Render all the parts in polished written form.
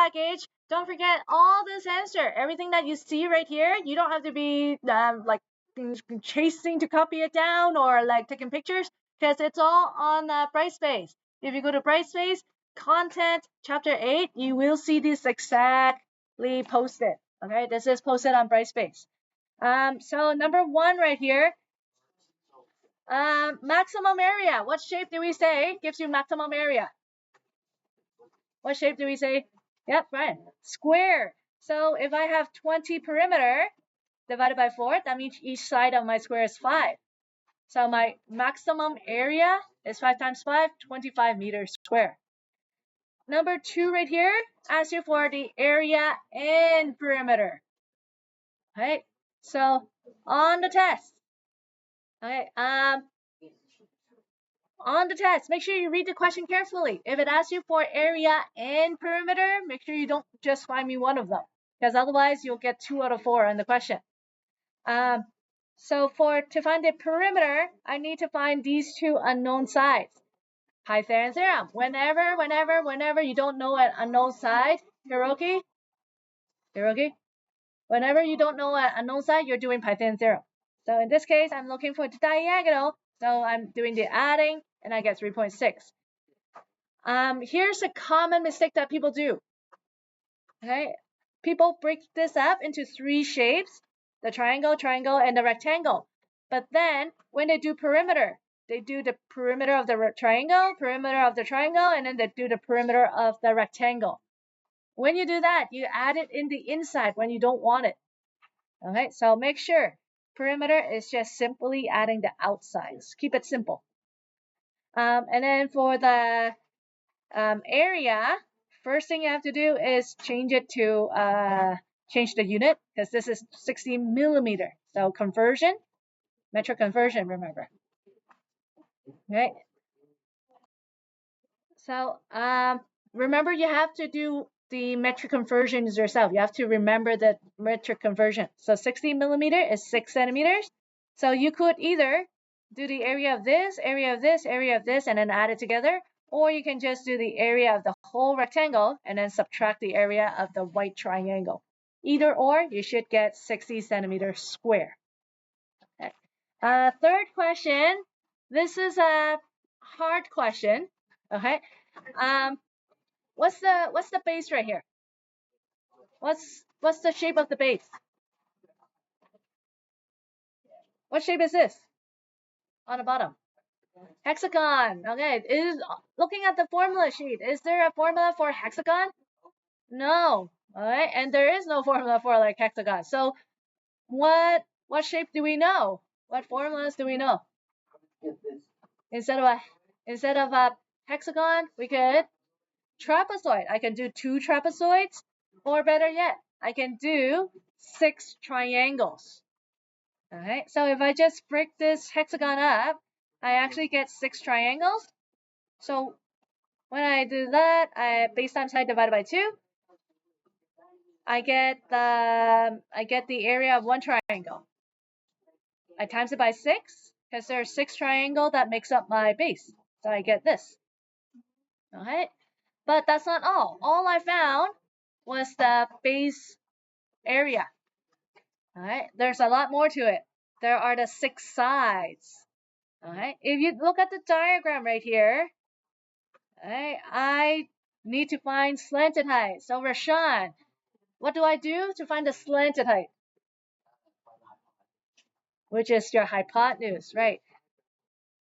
package, don't forget all this answer. Everything that you see right here, you don't have to be like chasing to copy it down or like taking pictures, because it's all on Brightspace. If you go to Brightspace, content chapter 8, you will see this exactly posted. Okay, this is posted on Brightspace. So number 1 right here, maximum area. What shape do we say gives you maximum area? What shape do we say? Yep, right. Square. So if I have 20 perimeter divided by 4, that means each side of my square is 5. So my maximum area is 5 times 5, 25 meters square. Number 2 right here asks you for the area and perimeter. Okay, so on the test, okay, on the test, make sure you read the question carefully. If it asks you for area and perimeter, make sure you don't just find me one of them, because otherwise you'll get 2 out of 4 on the question. So to find the perimeter, I need to find these 2 unknown sides. Pythagorean theorem. Whenever you don't know an unknown side, Hiroki, whenever you don't know an unknown side, you're doing Pythagorean theorem. So in this case, I'm looking for the diagonal, so I'm doing the adding, and I get 3.6. Here's a common mistake that people do. Okay, people break this up into 3 shapes: the triangle, and the rectangle. But then when they do perimeter, they do the perimeter of the triangle, and then they do the perimeter of the rectangle. When you do that, you add it in the inside when you don't want it. Okay, so make sure perimeter is just simply adding the outsides. Keep it simple. And then for the area, first thing you have to do is change it to change the unit, because this is 60 millimeter. So conversion, metric conversion, remember. Okay. So remember, you have to do the metric conversions yourself. You have to remember the metric conversion. So 60 millimeter is 6 centimeters. So you could either do the area of this, area of this, area of this, and then add it together, or you can just do the area of the whole rectangle and then subtract the area of the white triangle. Either or, you should get 60 centimeters square. Okay. Third question. This is a hard question. Okay. What's the base right here? What's the shape of the base? What shape is this on the bottom? Hexagon. Okay. Looking at the formula sheet, is there a formula for hexagon? No. All right. And there is no formula for like hexagon. So what shape do we know? What formulas do we know? Instead of a hexagon, we could trapezoid. I can do 2 trapezoids, or better yet, I can do 6 triangles. Okay, so if I just break this hexagon up, I actually get 6 triangles. So when I do that, base times height divided by 2, I get the area of one triangle. I times it by 6, because there are 6 triangles that makes up my base. So I get this. Okay, but that's not all. All I found was the base area. All right, there's a lot more to it. There are the 6 sides. All right, if you look at the diagram right here, all right, I need to find slanted height. So Rashan, what do I do to find the slanted height? Which is your hypotenuse, right?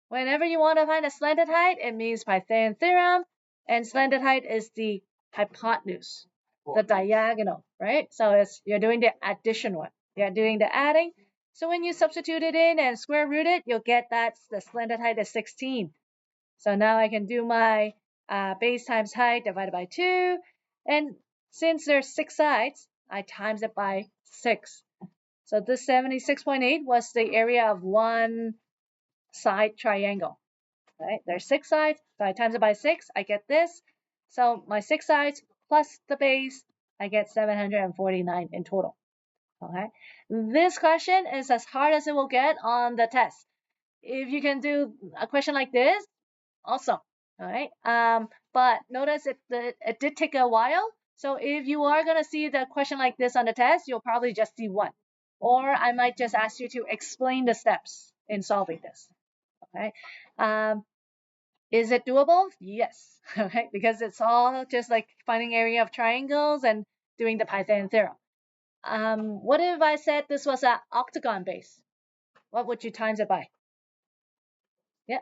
Whenever you want to find a slanted height, it means Pythagorean theorem, and slanted height is the hypotenuse, the diagonal, right? So you're doing the addition one. You're doing the adding. So when you substitute it in and square root it, you'll get that the slanted height is 16. So now I can do my base times height divided by 2. And since there's 6 sides, I times it by 6. So this 76.8 was the area of one side triangle. Right? There's 6 sides, so I times it by 6, I get this. So my 6 sides plus the base, I get 749 in total. Okay, this question is as hard as it will get on the test. If you can do a question like this, awesome. All right. But notice it did take a while So if you are going to see the question like this on the test, you'll probably just see one. Or I might just ask you to explain the steps in solving this. Okay. Is it doable? Yes. Okay. Because it's all just like finding area of triangles and doing the Pythagorean theorem. What if I said this was an octagon base? What would you times it by? Yeah,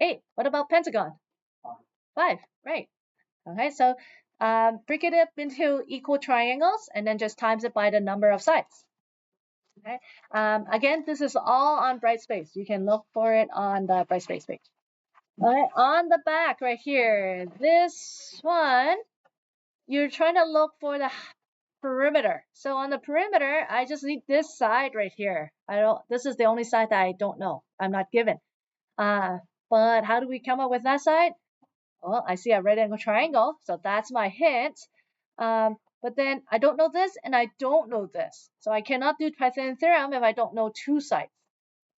8. What about pentagon? 5, right. Okay, so break it up into equal triangles and then just times it by the number of sides. Okay. Again, this is all on Brightspace. You can look for it on the Brightspace page. Okay, on the back right here, this one, you're trying to look for the perimeter. So on the perimeter, I just need this side right here. This is the only side that I don't know. I'm not given. But how do we come up with that side? Well, I see a right angle triangle, so that's my hint. But then I don't know this and I don't know this. So I cannot do Pythagorean theorem if I don't know two sides.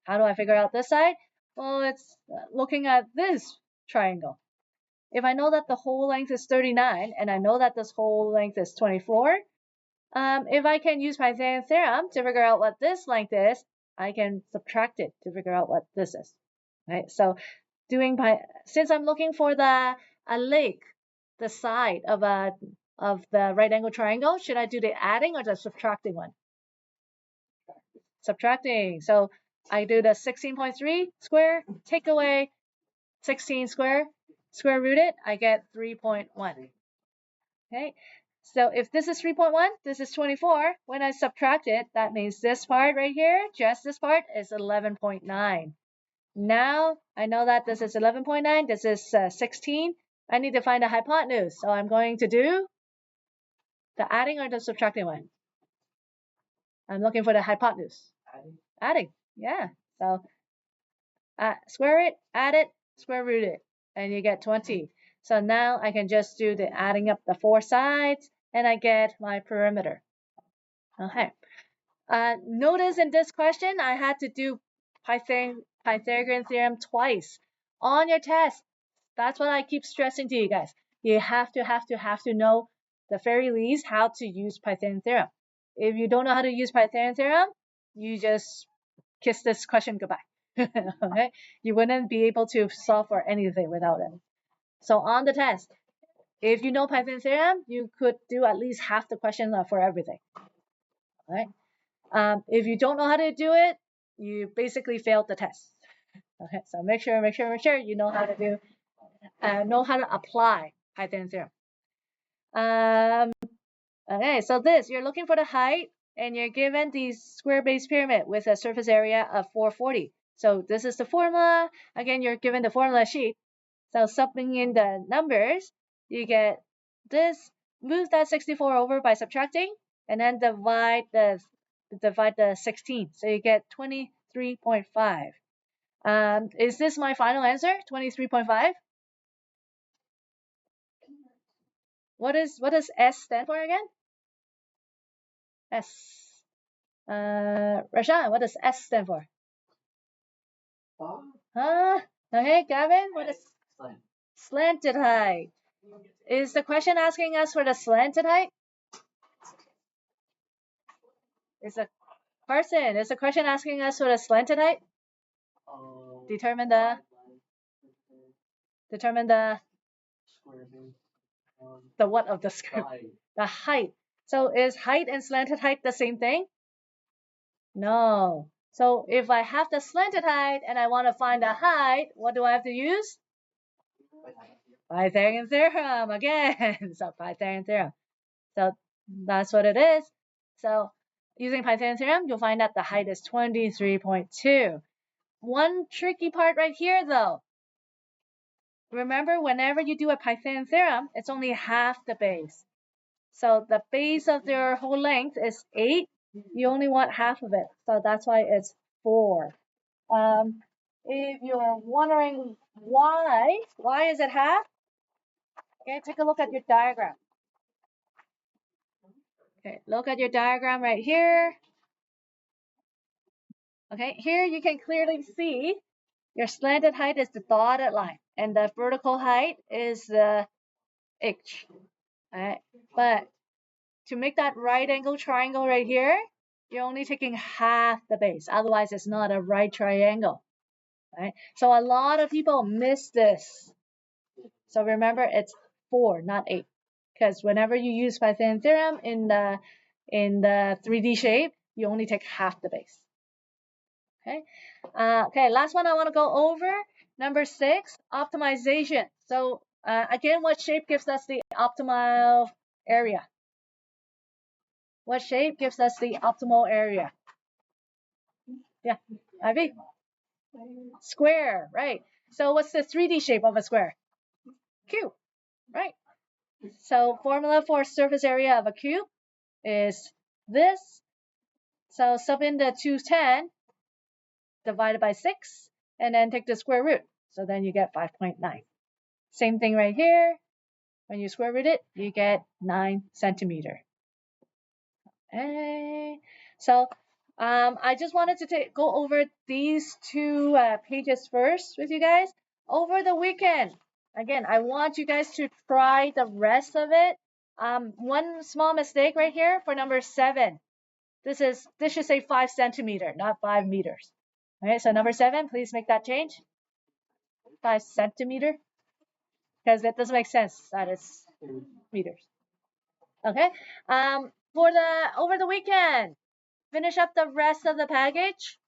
How do I figure out this side? Well, it's looking at this triangle. If I know that the whole length is 39 and I know that this whole length is 24, if I can use Pythagorean theorem to figure out what this length is, I can subtract it to figure out what this is. Right? So since I'm looking for a lake, the side of the right angle triangle, should I do the adding or the subtracting one? Subtracting. So I do the 16.3 square, take away 16 square root it, I get 3.1. Okay. So if this is 3.1, this is 24. When I subtract it, that means this part right here, just this part, is 11.9. Now I know that this is 11.9, this is 16. I need to find the hypotenuse. So I'm going to do the adding or the subtracting one. I'm looking for the hypotenuse. Adding. Yeah. So square it, add it, square root it, and you get 20. So now I can just do the adding up the 4 sides, and I get my perimeter. Okay. Notice in this question, I had to do Pythagorean theorem twice on your test. That's what I keep stressing to you guys. You have to know the very least how to use Pythagorean theorem. If you don't know how to use Pythagorean theorem, you just kiss this question goodbye. Okay? You wouldn't be able to solve for anything without it. So on the test, if you know Pythagorean theorem, you could do at least half the question for everything. Right? If you don't know how to do it, you basically failed the test. Okay, so make sure you know how to do, apply Pythagorean theorem. Okay, so you're looking for the height, and you're given the square base pyramid with a surface area of 440. So this is the formula. Again, you're given the formula sheet. So subbing in the numbers, you get this. Move that 64 over by subtracting, and then divide the 16. So you get 23.5. Is this my final answer? 23.5? What does S stand for again? S. Rashan, what does S stand for? Okay, Gavin, what is slanted height? Is the question asking us for the slanted height? Is the question asking us for the slanted height? Determine the what of the square? The height. So is height and slanted height the same thing? No. So if I have the slanted height and I want to find the height, what do I have to use? Pythagorean theorem again. So Pythagorean theorem. So that's what it is. So using Pythagorean theorem, you'll find that the height is 23.2. One tricky part right here though. Remember, whenever you do a Pythagorean theorem, it's only half the base. So the base of their whole length is 8. You only want half of it. So that's why it's 4. If you're wondering why is it half? Okay, take a look at your diagram. Okay, look at your diagram right here. Okay, here you can clearly see your slanted height is the dotted line, and the vertical height is the H. Alright, but to make that right angle triangle right here, you're only taking half the base. Otherwise, it's not a right triangle. Right? So a lot of people miss this. So remember, it's 4, not 8. Because whenever you use Pythagorean theorem in the 3D shape, you only take half the base. Okay. Okay. Last one I want to go over. Number 6, optimization. So again, what shape gives us the optimal area? What shape gives us the optimal area? Yeah, Ivy? Square, right. So what's the 3D shape of a square? Cube, right? So formula for surface area of a cube is this. So sub in the 210 divided by 6, and then take the square root. So then you get 5.9. Same thing right here. When you square root it, you get 9 centimeter. Okay. So I just wanted to go over these 2 pages first with you guys. Over the weekend, again, I want you guys to try the rest of it. One small mistake right here for number 7. This should say 5 centimeter, not 5 meters. Okay, so number 7, please make that change. 5 centimeter, because that doesn't make sense. That is meters. Okay. For the over the weekend, finish up the rest of the package.